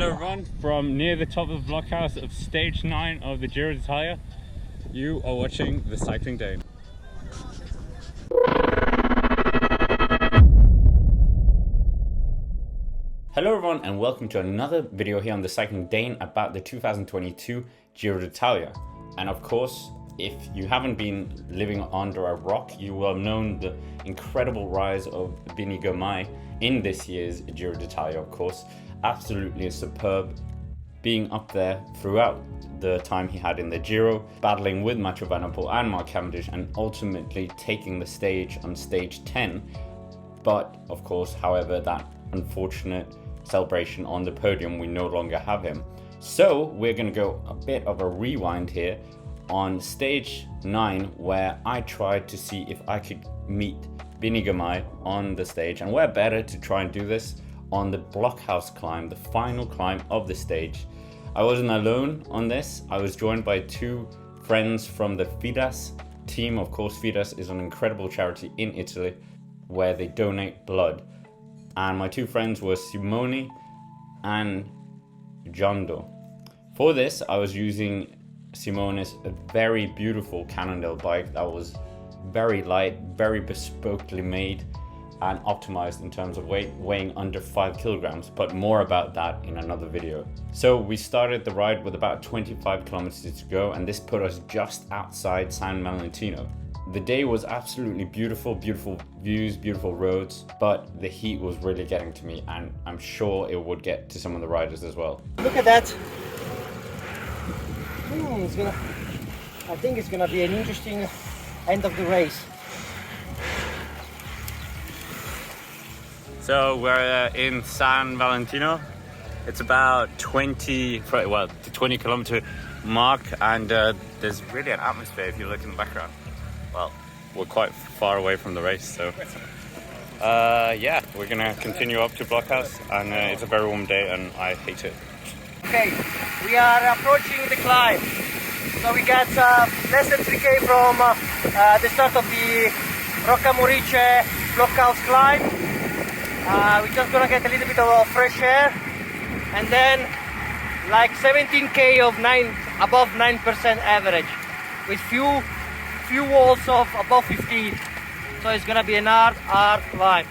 Hello everyone, from near the top of the blockhouse of stage 9 of the Giro d'Italia. You are watching the Cycling Dane. Hello everyone and welcome to another video here on the Cycling Dane about the 2022 Giro d'Italia. And of course, if you haven't been living under a rock, you will have known the incredible rise of Biniam Girmay in this year's Giro d'Italia, of course. Absolutely superb, being up there throughout the time he had in the Giro, battling with Mathieu Van der Poel and Mark Cavendish, and ultimately taking the stage on stage 10. But of course, however, that unfortunate celebration on the podium, we no longer have him. So we're going to go a bit of a rewind here on stage 9, where I tried to see if I could meet Biniam Girmay on the stage, and where better to try and do this on the Blockhaus climb, the final climb of the stage. I wasn't alone on this. I was joined by two friends from the Fidas team. Of course, Fidas is an incredible charity in Italy where they donate blood. And my two friends were Simone and Jondo. For this, I was using Simone's very beautiful Cannondale bike that was very light, very bespokely made and optimized in terms of weight, weighing under 5 kilograms, but more about that in another video. So we started the ride with about 25 kilometers to go, and this put us just outside San Valentino. The day was absolutely beautiful, beautiful views, beautiful roads, but the heat was really getting to me, and I'm sure it would get to some of the riders as well. Look at that. I think it's gonna be an interesting end of the race. So we're in San Valentino. It's about the 20 kilometer mark, and there's really an atmosphere if you look in the background. Well, we're quite far away from the race, so yeah, we're gonna continue up to Blockhaus, and it's a very warm day and I hate it. Okay, we are approaching the climb. So we got less than 3k from the start of the Rocca Morice Blockhaus climb. We're just gonna get a little bit of fresh air, and then like 17k of above 9% average, with few walls of above 15. So it's gonna be an hard climb.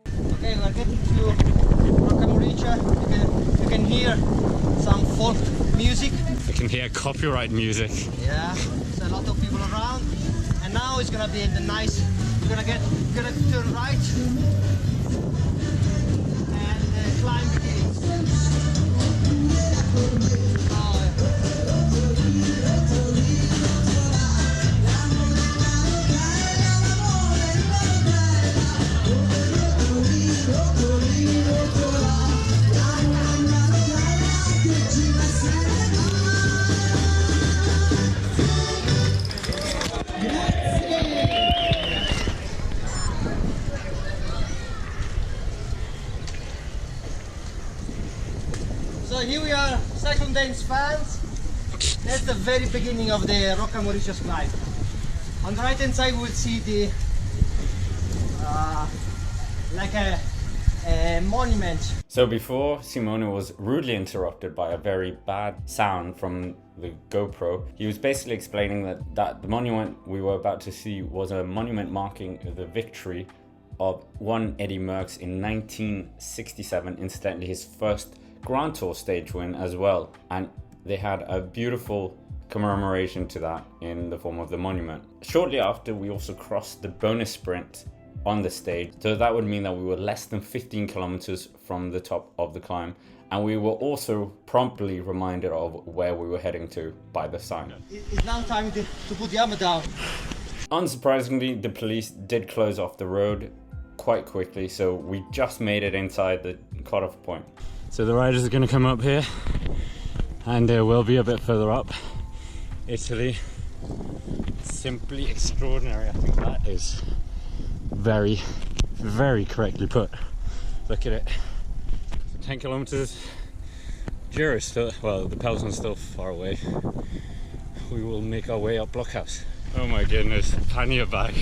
Okay, we're getting to Rocca Morice. You can hear some folk music. You can hear copyright music. Yeah, there's a lot of people around, and now it's gonna be the nice. We're gonna turn right, and the climb begins. So here we are, Cycling Dane's fans. That's the very beginning of the Rocca Morice climb. On the right hand side we'll see the like a monument. So before, Simone was rudely interrupted by a very bad sound from the GoPro. He was basically explaining that the monument we were about to see was a monument marking the victory of one Eddie Merckx in 1967, incidentally his first Grand Tour stage win as well, and they had a beautiful commemoration to that in the form of the monument. Shortly after, we also crossed the bonus sprint on the stage, so that would mean that we were less than 15 kilometers from the top of the climb, and we were also promptly reminded of where we were heading to by the sign. It's now time to put the hammer down. Unsurprisingly, the police did close off the road quite quickly, so we just made it inside the cutoff point. So the riders are going to come up here, and there will be a bit further up. Italy, simply extraordinary. I think that is very, very correctly put. Look at it. So 10 kilometers. Giro is still, well, the peloton's still far away. We will make our way up Blockhaus. Oh my goodness, pannier bag.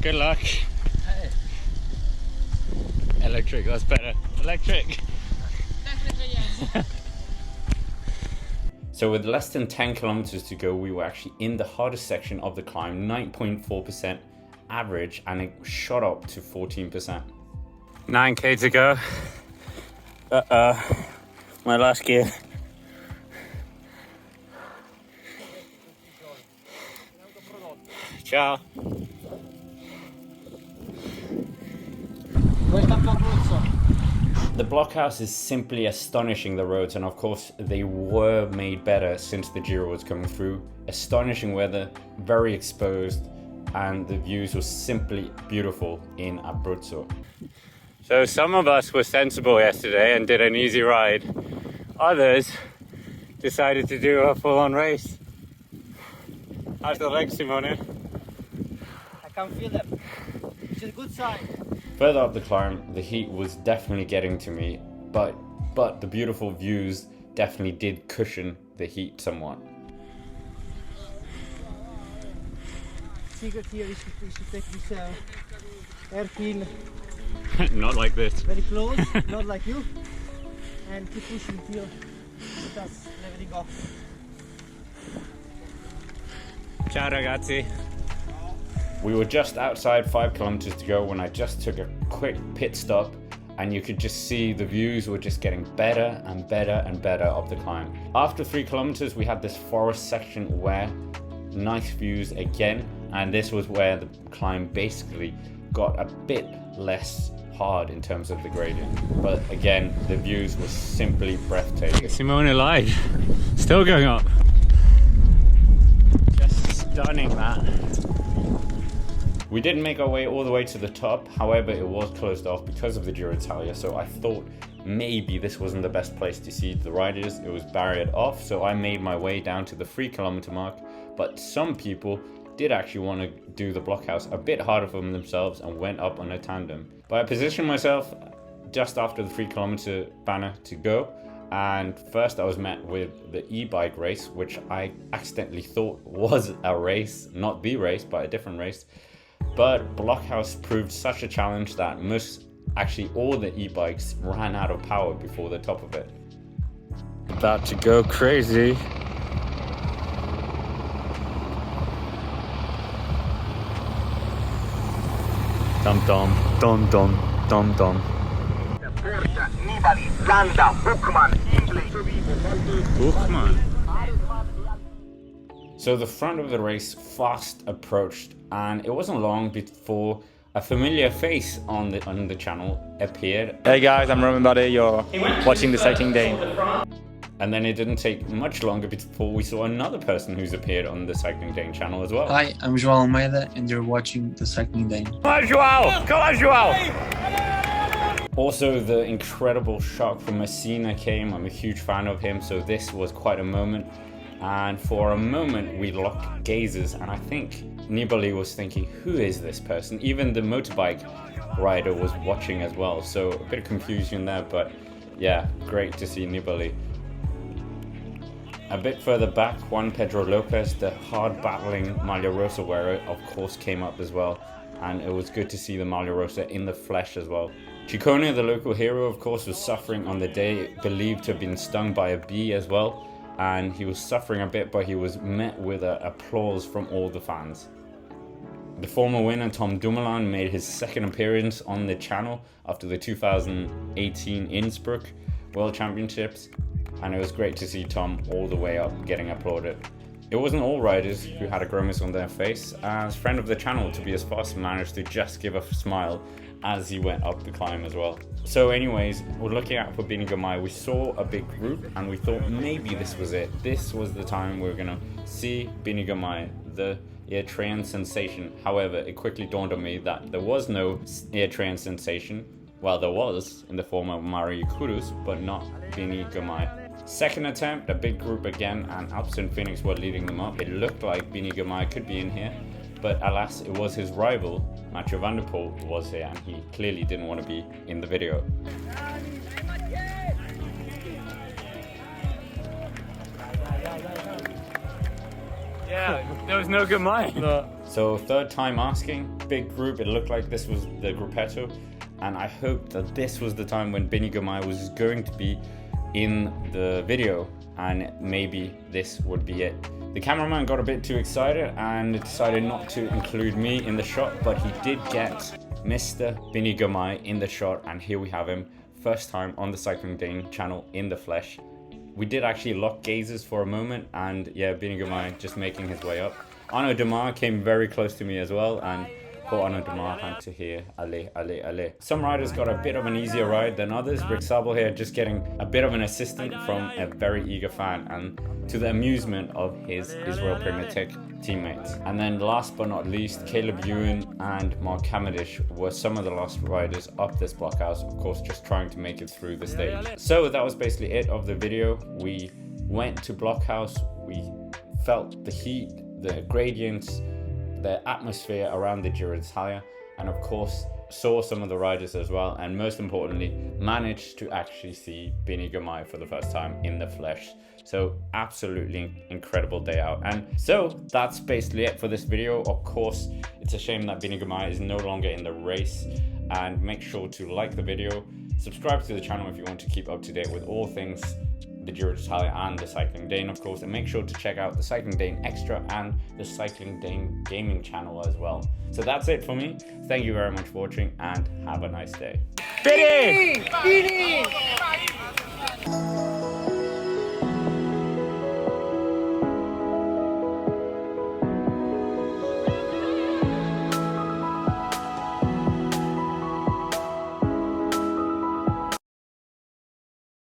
Good luck. Hey. Electric, that's better. Electric. Definitely yes. So with less than 10 kilometers to go, we were actually in the hardest section of the climb, 9.4% average, and it shot up to 14%. 9k to go. My last gear. Ciao. The blockhouse is simply astonishing, the roads, and of course they were made better since the Giro was coming through. Astonishing weather, very exposed, and the views were simply beautiful in Abruzzo. So some of us were sensible yesterday and did an easy ride. Others decided to do a full-on race. How's the legs, Simone? I can feel them, which is a good sign. Further up the climb, the heat was definitely getting to me, but the beautiful views definitely did cushion the heat somewhat. Secret here is to take this air pin Not like this. very close, not like you, and keep pushing till just letting go. Ciao ragazzi. We were just outside 5 kilometers to go when I just took a quick pit stop, and you could just see the views were just getting better and better and better up the climb. After 3 kilometers, we had this forest section where nice views again, and this was where the climb basically got a bit less hard in terms of the gradient. But again, the views were simply breathtaking. Simone lied. Still going up. Just stunning, man. We didn't make our way all the way to the top, however it was closed off because of the Giro d'Italia, so I thought maybe this wasn't the best place to see the riders. It was barriered off, so I made my way down to the 3 kilometer mark, but some people did actually want to do the blockhouse a bit harder for themselves and went up on a tandem. But I positioned myself just after the 3 kilometer banner to go, and first I was met with the e-bike race, which I accidentally thought was a race, not the race, but a different race. But Blockhouse proved such a challenge that actually all the e-bikes ran out of power before the top of it. About to go crazy. Dum dum, dum dum, dum dum. Buchmann. So the front of the race fast approached, and it wasn't long before a familiar face on the channel appeared. Hey guys, I'm Roman Buddy, you're watching the Cycling Dane. And then it didn't take much longer before we saw another person who's appeared on the Cycling Dane channel as well. Hi, I'm João Almeida and you're watching the Cycling Dane. Come on, João! Come on, João! Also, the incredible shock from Messina came. I'm a huge fan of him, so this was quite a moment. And for a moment, we locked gazes, and I think Nibali was thinking, who is this person? Even the motorbike rider was watching as well, so a bit of confusion there, but yeah, great to see Nibali. A bit further back, Juan Pedro Lopez, the hard-battling Maglia Rosa wearer, of course came up as well, and it was good to see the Maglia Rosa in the flesh as well. Ciccone, the local hero, of course, was suffering on the day, believed to have been stung by a bee as well, and he was suffering a bit, but he was met with applause from all the fans. The former winner, Tom Dumoulin, made his second appearance on the channel after the 2018 Innsbruck World Championships, and it was great to see Tom all the way up getting applauded. It wasn't all riders who had a grimace on their face, as friend of the channel, Tobias Foss, managed to just give a smile as he went up the climb as well. So anyways, we're looking out for Biniam Girmay. We saw a big group and we thought maybe this was it. This was the time we were gonna see Biniam Girmay, the Eritrean sensation. However, it quickly dawned on me that there was no Eritrean sensation. Well, there was in the form of Mario Kudus, but not Biniam Girmay. Second attempt, a big group again, and Alps and Phoenix were leading them up. It looked like Biniam Girmay could be in here, but alas, it was his rival, Mathieu van der Poel, was here, and he clearly didn't want to be in the video. Yeah, there was no Girmay. No, So third time asking, big group. It looked like this was the gruppetto, and I hoped that this was the time when Biniam Girmay was going to be in the video, and maybe this would be it. The cameraman got a bit too excited and decided not to include me in the shot, but he did get Mr. Biniam Girmay in the shot, and here we have him, first time on the Cycling Dane channel in the flesh. We did actually lock gazes for a moment, and yeah, Biniam Girmay just making his way up. Arnaud Demar came very close to me as well, and poor Arnaud Demar had to hear allez, allez, allez. Some riders got a bit of an easier ride than others. Rick Sabel here just getting a bit of an assistant from a very eager fan, and to the amusement of his Israel Premier Tech teammates. And then last but not least, Caleb Ewan and Mark Cavendish were some of the last riders up this blockhouse, of course just trying to make it through the stage. So that was basically it of the video. We went to blockhouse, we felt the heat, the gradients, the atmosphere around the Giro d'Italia, and of course saw some of the riders as well, and most importantly managed to actually see Biniam Girmay for the first time in the flesh. So absolutely incredible day out. And so that's basically it for this video. Of course, it's a shame that Biniam Girmay is no longer in the race, and make sure to like the video, subscribe to the channel if you want to keep up to date with all things the Giro d'Italia and the Cycling Dane, of course, and make sure to check out the Cycling Dane Extra and the Cycling Dane Gaming channel as well. So that's it for me. Thank you very much for watching, and have a nice day. Bini! Bini!